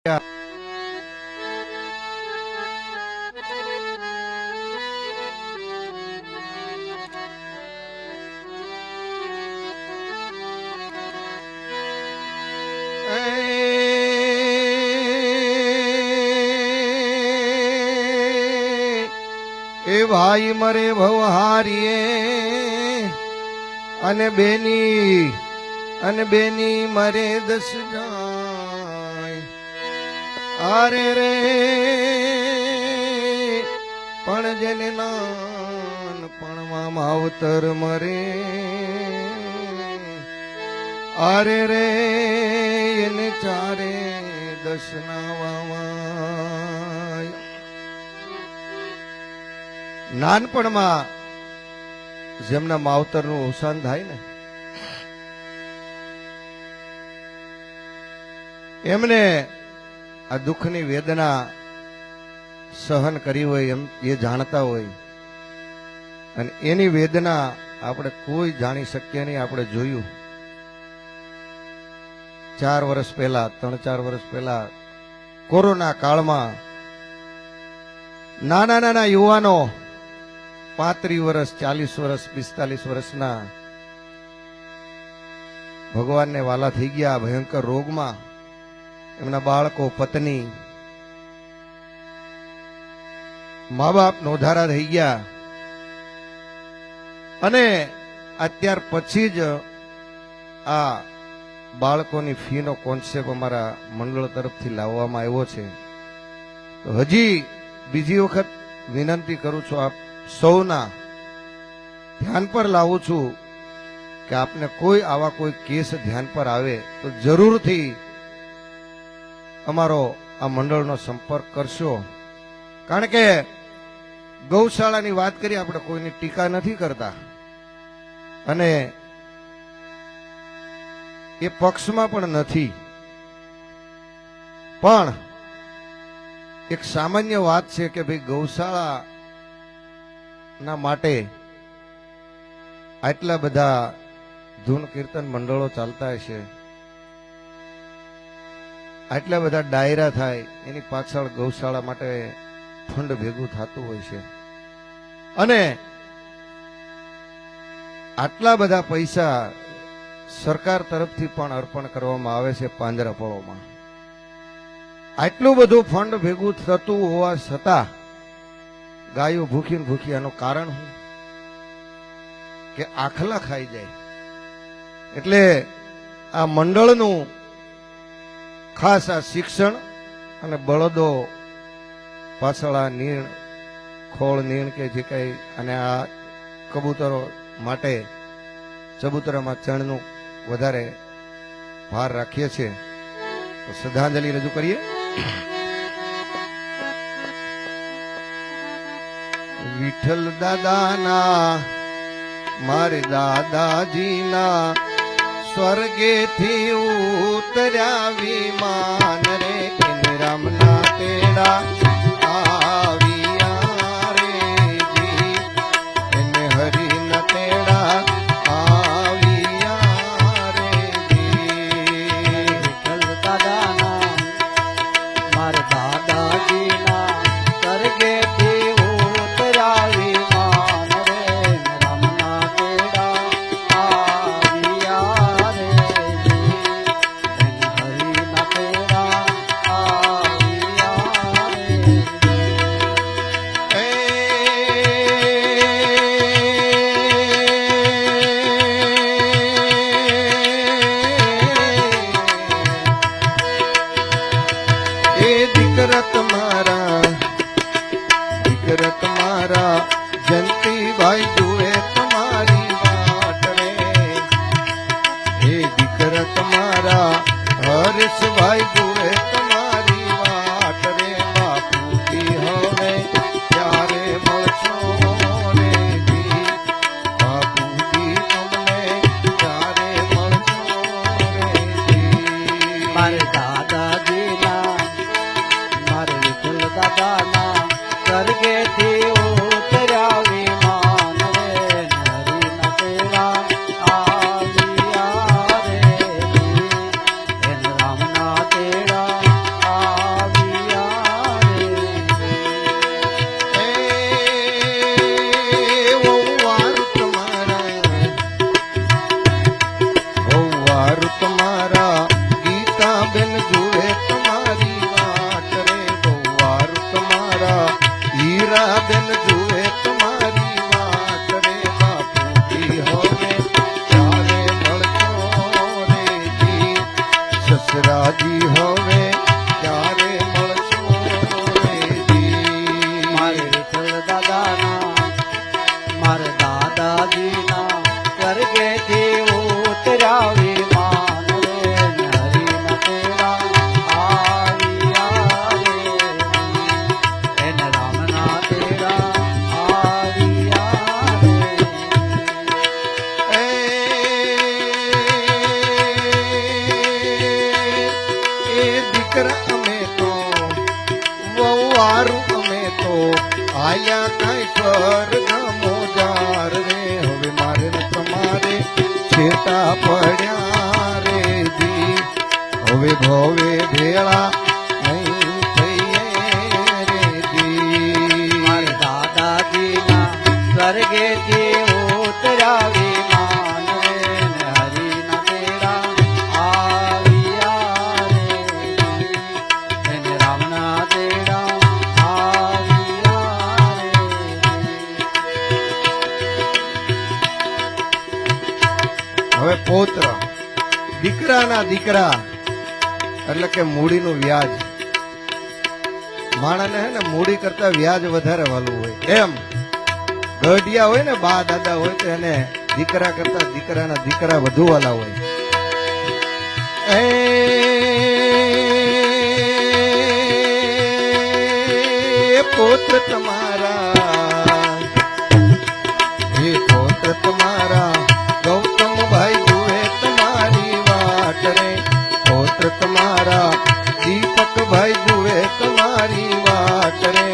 એ ભાઈ મરે ભવહારીએ અને બેની મરે 10 જાય આરે રે પણ જેને નાનપણમાં માવતર મરે આરે રે એને ચારે 10 ના વાવાય. નાનપણમાં જેમના માવતરનું અવસાન થાય ને એમને આ દુઃખની વેદના સહન કરી હોય એમ એ જાણતા હોય, અને એની વેદના આપણે કોઈ જાણી શકીએ નહીં. આપણે જોયું 4 વર્ષ પહેલા 3-4 વર્ષ પહેલા કોરોના કાળમાં નાના યુવાનો 35 વર્ષ 40 વર્ષ 45 વર્ષના ભગવાનને વાલા થઈ ગયા ભયંકર રોગમાં. એમના બાળકો, પત્ની, મા બાપ નોધારા થઈ ગયા. અને અત્યાર પછી જ આ બાળકોની ફીનો કોન્સેપ્ટ અમારા મંડળ તરફથી લાવવામાં આવ્યો છે. તો હજી બીજી વખત વિનંતી કરું છું, આપ સૌના ધ્યાન પર લાવું છું કે આપને કોઈ આવા કોઈ કેસ ધ્યાન પર આવે તો જરૂરથી અમારો આ મંડળનો સંપર્ક કરશો. કારણ કે ગૌશાળાની વાત કરી, આપણે કોઈની ટીકા નથી કરતા અને એ પક્ષમાં પણ નથી, પણ એક સામાન્ય વાત છે કે ભાઈ ગૌશાળા ના માટે આટલા બધા ધૂન કીર્તન મંડળો ચાલતા હશે, આટલા બધા ડાયરા થાય, એની પાછળ ગૌશાળા માટે ફંડ ભેગું થતું હોય છે. અને આટલા બધા પૈસા સરકાર તરફથી પણ અર્પણ કરવામાં આવે છે પાંજરાપોળોમાં. આટલું બધું ફંડ ભેગું થતું હોવા છતાં ગાયો ભૂખી ભૂખી, આનું કારણ શું? કે આખલા ખાઈ જાય. એટલે આ મંડળનું ખાસ આ શિક્ષણ અને બળદો પાછળ આ નીણ, ખોળ નીણ કે જે કઈ, અને આ કબૂતરો માટે ચબૂતરામાં ચણનું વધારે ભાર રાખીએ છીએ. તો શ્રદ્ધાંજલિ રજૂ કરીએ. વિઠ્ઠલ દાદાના, મારે દાદાજીના સ્વર્ગેથી ઉતર્યા વિમાન રે, એને રામના તેડા આવ્યા રે જી, એને હરિના તેડા આવ્યા રે જી. વિઠ્ઠલ દાદાના, મારા દાદાજીના સ્વર્ગેથી ઉતર્યા વિમાન રે, રામના તેડા આવ્યા રે જી, હરિના તેડા આવ્યા રે જી. એ દીકરા તમારા જયંતિભાઈ જુએ તમારી વાટ રે, એ દીકરા તમારા હરેશભાઈ જુએ તમારી વાટ રે. બાપુજી હવે ક્યારે મળશો રે જી, બાપુજી અમને ક્યારે મળશો રે જી. મારે દાદાજીના, મારે વિઠ્ઠલ દાદાના સ્વર્ગેથી ઉતર્યા બેન જુએ તમારી વાત રે બાપુજી હવે ક્યારે મળશો રે જી સસરાજી હવે ક્યારે મળશો રે જી મારે વિઠ્ઠલ દાદાના મારા દાદાજીના સ્વર્ગેથી ઉતર્યા વિમાન રે ને હરિના તેડા આવ્યા રે એને રામના તેડા આવ્યા રે એ દીકરા અમે તો વહુવારું અમે તો આયા કઈ સ્વર્ગ મોજાર રે હવે મારે ને તમારે છેટા પડ્યા રે જી હવે ભવે ભેળા નહીં થઈએ રે જી મારા દાદાજીના સ્વર્ગેથી ઉતર્યા વિમાન રે ને હરિના તેડા આવ્યા રે એને રામના તેડા આવ્યા રે હવે પૌત્ર દીકરાના દીકરા એટલે કે મૂડીનું વ્યાજ માણસને હે ને મૂડી કરતા વ્યાજ વધારે વાલું હોય એમ ગઢિયા હોય ને બા દાદા હોય તો એને દીકરા કરતા દીકરાના દીકરા વધુ વાલા હોય એ પુત્ર તમારા હે પુત્ર તમારા ગૌતમ ભાઈ જુએ તમારી વાટ રે પુત્ર તમારા દીપક ભાઈ જુએ તમારી વાટ રે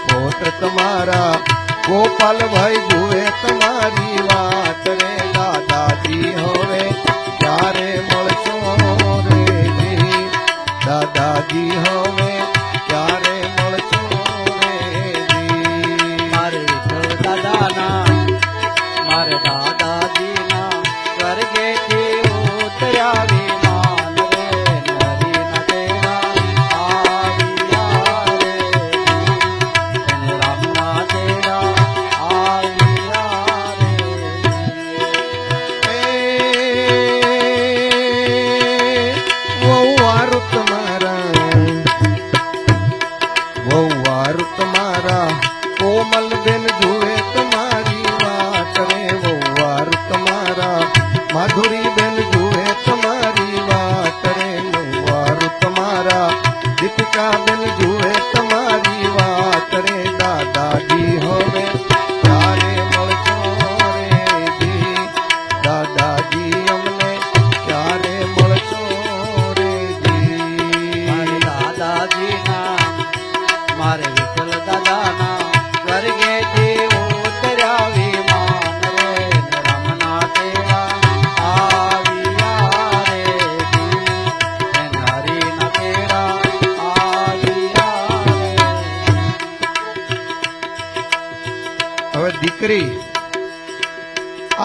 પુત્ર તમારા ગોપાલ ભાઈ જુએ તમારી વાટ રે દાદાજી હવે ક્યારે મળશો રે જી દાદાજી હવે ક્યારે મળશો રે જી મારે વિઠ્ઠલ દાદાના મારા દાદાજીના સ્વર્ગેથી ઉતર્યા વિમાન રે ને હરિના તેડા આવ્યા રે એને રામના તેડા આવ્યા રે વહુવારું તમારા કોમલ બેન જુએ તમારી વાત રે વહુવારું તમારા માધુરી બેન જુએ તમારી વાત રે વહુવારું તમારા દીપિકા બેન જુએ તમારી વાત રે દાદાજી હવે ક્યારે મળશો રે જી દાદાજી અમને ક્યારે મળશો રે જી મારા દાદાજીના મારે વિઠ્ઠલ દાદાના સ્વર્ગેથી ઉતર્યા વિમાન રે ને રામના તેડા આવ્યા રે એને હરિના તેડા આવ્યા રે હવે દીકરી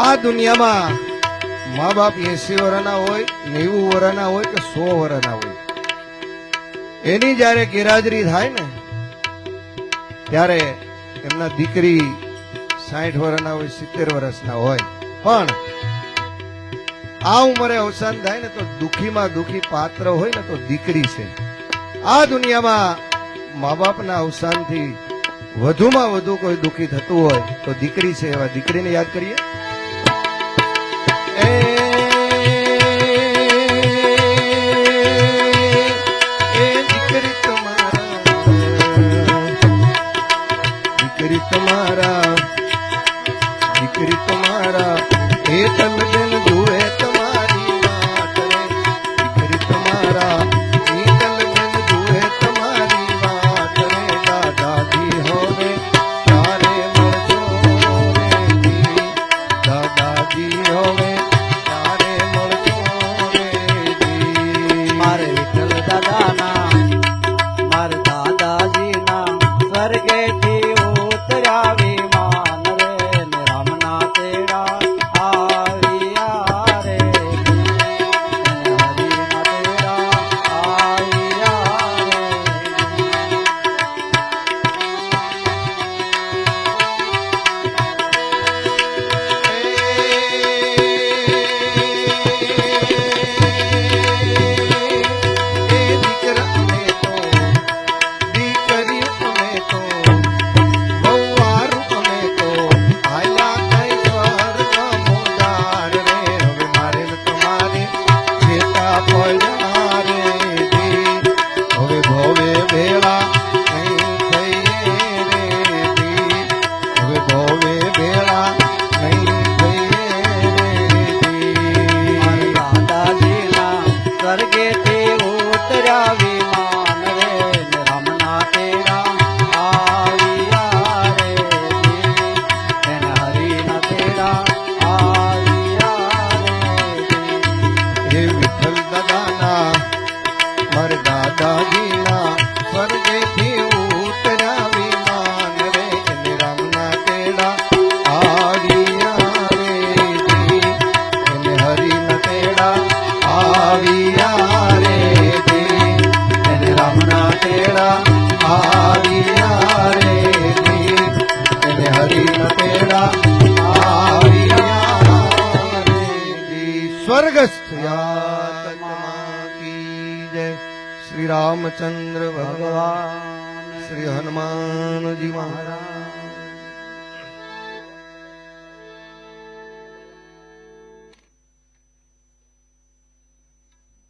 આ દુનિયામાં મા બાપ 80 વર્ષના હોય 90 વર્ષના હોય કે 100 વર્ષના હોય એની જયારે ગેરહાજરી થાય ને ત્યારે એમના દીકરી 60 વર્ષના હોય 70 વર્ષના હોય પણ આ ઉંમરે અવસાન થાય ને તો દુખીમાં દુખી પાત્ર હોય ને તો દીકરી છે આ દુનિયામાં મા બાપના અવસાનથી વધુમાં વધુ કોઈ દુખી થતું હોય તો દીકરી છે એવા દીકરીને યાદ કરીએ એ દીકરી તમારા એ તલબેન જુએ તમારી વાત રે દીકરી તમારા એ તલબેન જુએ તમારી વાત રે દાદાજી હવે ક્યારે મળશો રે જી મારે દાદાજીના સ્વર્ગેથી ઉતર્યા વિમાન રે એને રામના તેડા આવ્યા રે જી. એને હરિના તેડા આવ્યા રે જી. એને રામના તેડા આવ્યા રે જી. એને હરિના તેડા આવ્યા રે જી. સ્વર્ગસ્થ યાતના કી જય. શ્રી રામચંદ્ર ભગવાન, ભગવાન શ્રી હનુમાનજી મહારાજ.